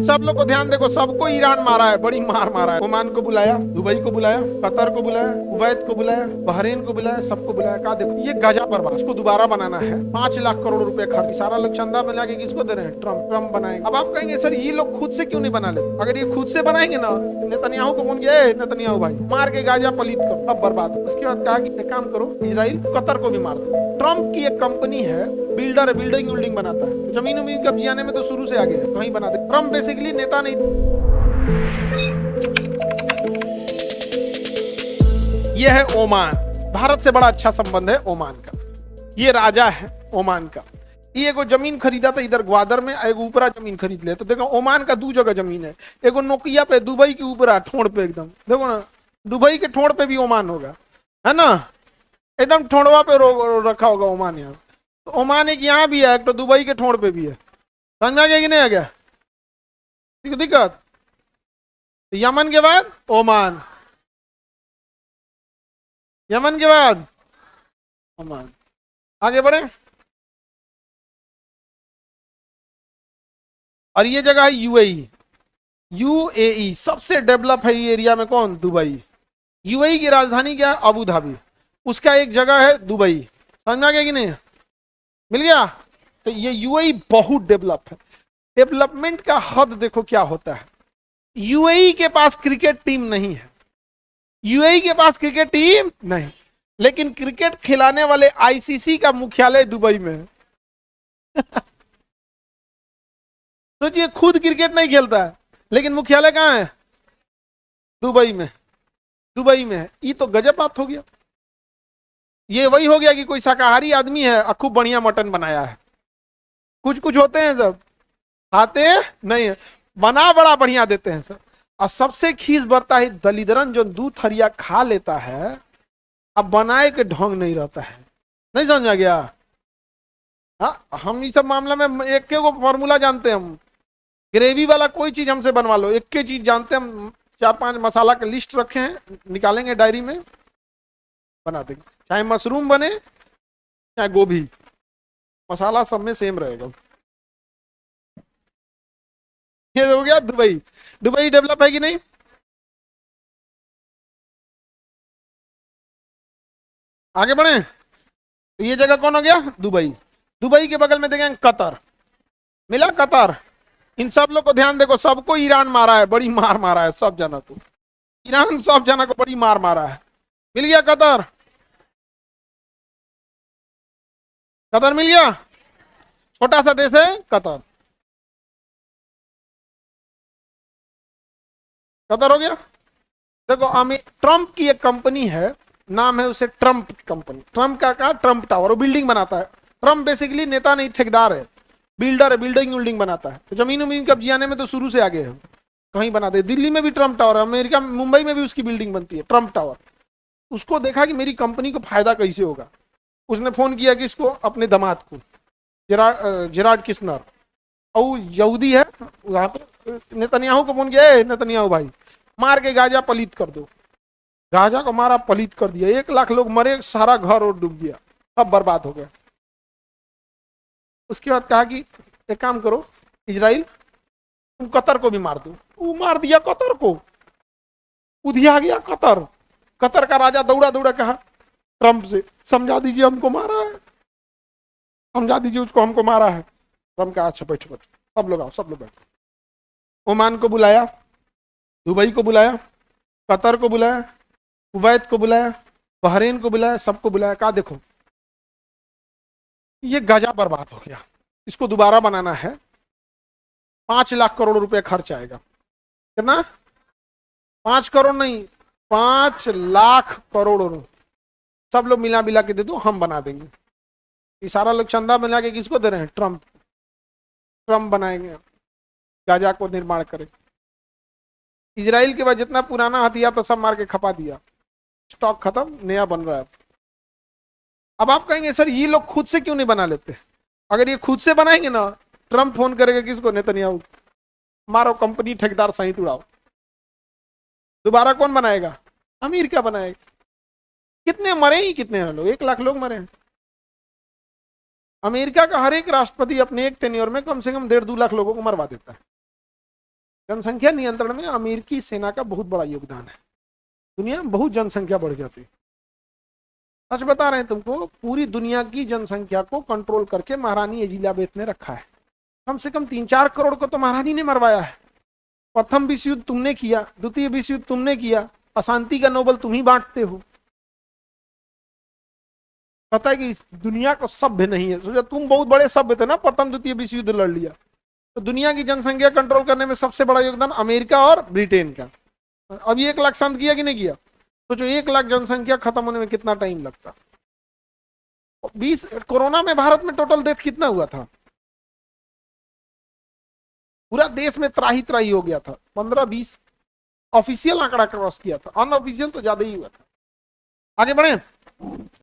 सब लोग को ध्यान देखो, सबको ईरान मारा है, बड़ी मार मारा है। ओमान को बुलाया, दुबई को बुलाया, कतर को बुलाया, कुवैत को बुलाया, बहरीन को बुलाया, सबको बुलाया। कहा देखो ये गजा बर्बाद, इसको दोबारा बनाना है। 5 लाख करोड़ रुपए खर्च, सारा लोग चंदा बना के किसको दे रहे हैं? ट्रम्प बनाएंगे। अब आप कहेंगे सर ये लोग खुद से क्यों नहीं बना लेते? अगर ये खुद से बनाएंगे ना, नेतन्याहू को बोल गए, नेतन्याहू भाई मार के गाजा पलीत करो, अब बर्बाद। उसके बाद कहा कि एक काम करो, इजराइल कतर को भी मार दो। ट्रम्प की एक कंपनी है, बिल्डर है, बिल्डिंग बनाता है, जमीन उमीन कब्जियाने में तो शुरू से आगे है, वहीं बना दे। ट्रम्प बेसिकली नेता नहीं। यह है ओमान, भारत से बड़ा अच्छा संबंध है ओमान का। ये राजा है ओमान का। ये एगो जमीन खरीदा था इधर ग्वादर में, एगो ऊपरा जमीन खरीद ले। तो देखो ओमान का 2 जगह जमीन है, एगो नोकिया पे, दुबई के ऊपरा ठोड़ पे, एकदम देखो ना, दुबई के ठोड़ पे भी ओमान होगा, है ना, एकदम ठोड़वा पे रखा होगा ओमान। यहाँ तो ओमान एक यहाँ भी है, एक तो दुबई के ठोड़ पे भी है। समझ में आ गया कि नहीं आ गया? दिक्कत। यमन के बाद ओमान, यमन के बाद ओमान। आगे बढ़े। और ये जगह है यूएई। यूएई सबसे डेवलप है ये एरिया में। कौन? दुबई। यूएई की राजधानी क्या है? Abu Dhabi. उसका एक जगह है दुबई। समझ में आ गया कि नहीं? मिल गया। तो ये यूएई बहुत डेवलप है। डेवलपमेंट का हद देखो क्या होता है। यूएई के पास क्रिकेट टीम नहीं है, यूएई के पास क्रिकेट टीम नहीं, लेकिन क्रिकेट खिलाने वाले आईसीसी का मुख्यालय दुबई में है। सोचिए, खुद क्रिकेट नहीं खेलता है, लेकिन मुख्यालय कहां है? दुबई में। दुबई में है। ये तो गजब बात हो गया। ये वही हो गया कि कोई शाकाहारी आदमी है और खूब बढ़िया मटन बनाया है। कुछ कुछ होते हैं सब खाते नहीं है, बना बड़ा बढ़िया देते हैं सर। और सबसे खीस बढ़ता है दलिदरन जो दूध हरिया खा लेता है, अब बनाए के ढंग नहीं रहता है। नहीं समझा गया? हाँ, हम इस सब मामला में एक को फॉर्मूला जानते हैं हम। ग्रेवी वाला कोई चीज हमसे बनवा लो, एक के चीज जानते हैं हम। 4-5 मसाला के लिस्ट रखे हैं, निकालेंगे डायरी में, बना देंगे। चाहे मशरूम बने चाहे गोभी, मसाला सब में सेम रहेगा। ये हो गया दुबई। दुबई डेवलप है कि नहीं? आगे बढ़े। तो ये जगह कौन हो गया? दुबई। दुबई के बगल में देखेंगे कतर। मिला कतर। इन सब लोग को ध्यान देखो, सबको ईरान मारा है, बड़ी मार मारा है सब जना को। ईरान सब जना को बड़ी मार मारा है। मिल गया कतर। कतर मिल गया। छोटा सा देश है कतर। कतर हो गया। देखो ट्रम्प की एक कंपनी है, नाम है उसे ट्रम्प कंपनी। ट्रम्प का कहा? Trump tower. वो बिल्डिंग बनाता है। ट्रम्प बेसिकली नेता नहीं, ठेकेदार है, बिल्डर है, बिल्डिंग बनाता है। तो जमीन उमीन कब्जियाने में तो शुरू से आगे है, कहीं बना दे। दिल्ली में भी ट्रम्प टावर है, अमेरिका मुंबई में भी उसकी बिल्डिंग बनती है, ट्रम्प टावर। उसको देखा कि मेरी कंपनी को फायदा कैसे होगा। उसने फोन किया कि इसको अपने दामाद को, जेराड किशनर, और यहूदी है वहां पे, नेतन्याहू को फोन किया, नेतन्याहू भाई मार के गाजा पलीत कर दो। गाजा को मारा, पलीत कर दिया, 1 लाख लोग मरे, सारा घर और डूब गया, सब बर्बाद हो गया। उसके बाद कहा कि एक काम करो इजराइल, तुम कतर को भी मार दो। वो मार दिया कतर को, उधिया गया कतर। कतर का राजा दौड़ा दौड़ा कहा ट्रम्प से, समझा दीजिए हमको मारा है, समझा दीजिए उसको, हमको मारा है। ट्रम्प का अच्छा बैठो बैठो, सब लोग आओ, सब लोग बैठो। ओमान को बुलाया, दुबई को बुलाया, कतर को बुलाया, कुवैत को बुलाया, बहरीन को बुलाया, सबको बुलाया। कहा देखो ये गजा बर्बाद हो गया, इसको दोबारा बनाना है। 5 लाख करोड़ रुपए खर्च आएगा। कितना? 5 करोड़ नहीं, 5 लाख करोड़। सब लोग मिला मिला के दे दो, हम बना देंगे। ये सारा लोग चंदा मिला के किसको दे रहे हैं? ट्रम्प। ट्रम्प बनाएंगे, गाजा को निर्माण करें। इजराइल के बाद जितना पुराना हथियार तो सब मार के खपा दिया, स्टॉक खत्म, नया बन रहा है। अब आप कहेंगे सर ये लोग खुद से क्यों नहीं बना लेते? अगर ये खुद से बनाएंगे ना, ट्रम्प फोन करेगा किसको? नेतन्याहू। मारो कंपनी, ठेकेदार सहित उड़ाओ। दोबारा कौन बनाएगा? अमेरिका बनाएगा। कितने मरे ही, कितने हैं लोग? 1 लाख लोग मरे हैं। अमेरिका का हर एक राष्ट्रपति अपने एक टेन्योर में कम से कम 1.5-2 लाख लोगों को मरवा देता है। जनसंख्या नियंत्रण में अमेरिकी सेना का बहुत बड़ा योगदान है। दुनिया में बहुत जनसंख्या बढ़ जाती है। सच बता रहे हैं तुमको, पूरी दुनिया की जनसंख्या को कंट्रोल करके महारानी एलिजाबेथ ने रखा है। कम से कम 3-4 करोड़ को तो महारानी ने मरवाया है। प्रथम विश्व युद्ध तुमने किया, द्वितीय विश्व युद्ध तुमने किया, अशांति का नोबेल तुम ही बांटते हो। पता है कि इस दुनिया को सभ्य नहीं है। सोचा तुम बहुत बड़े सभ्य थे ना, प्रथम द्वितीय विश्व युद्ध लड़ लिया। तो दुनिया की जनसंख्या कंट्रोल करने में सबसे बड़ा योगदान अमेरिका और ब्रिटेन का। अभी 1 लाख शांत किया कि नहीं किया? तो जो 1 लाख जनसंख्या खत्म होने में कितना टाइम लगता। 20 कोरोना में भारत में टोटल डेथ कितना हुआ था? पूरा देश में त्राही त्राही हो गया था। 15-20 ऑफिशियल आंकड़ा क्रॉस किया था, अनऑफिशियल तो ज्यादा ही हुआ था। आगे बढ़े।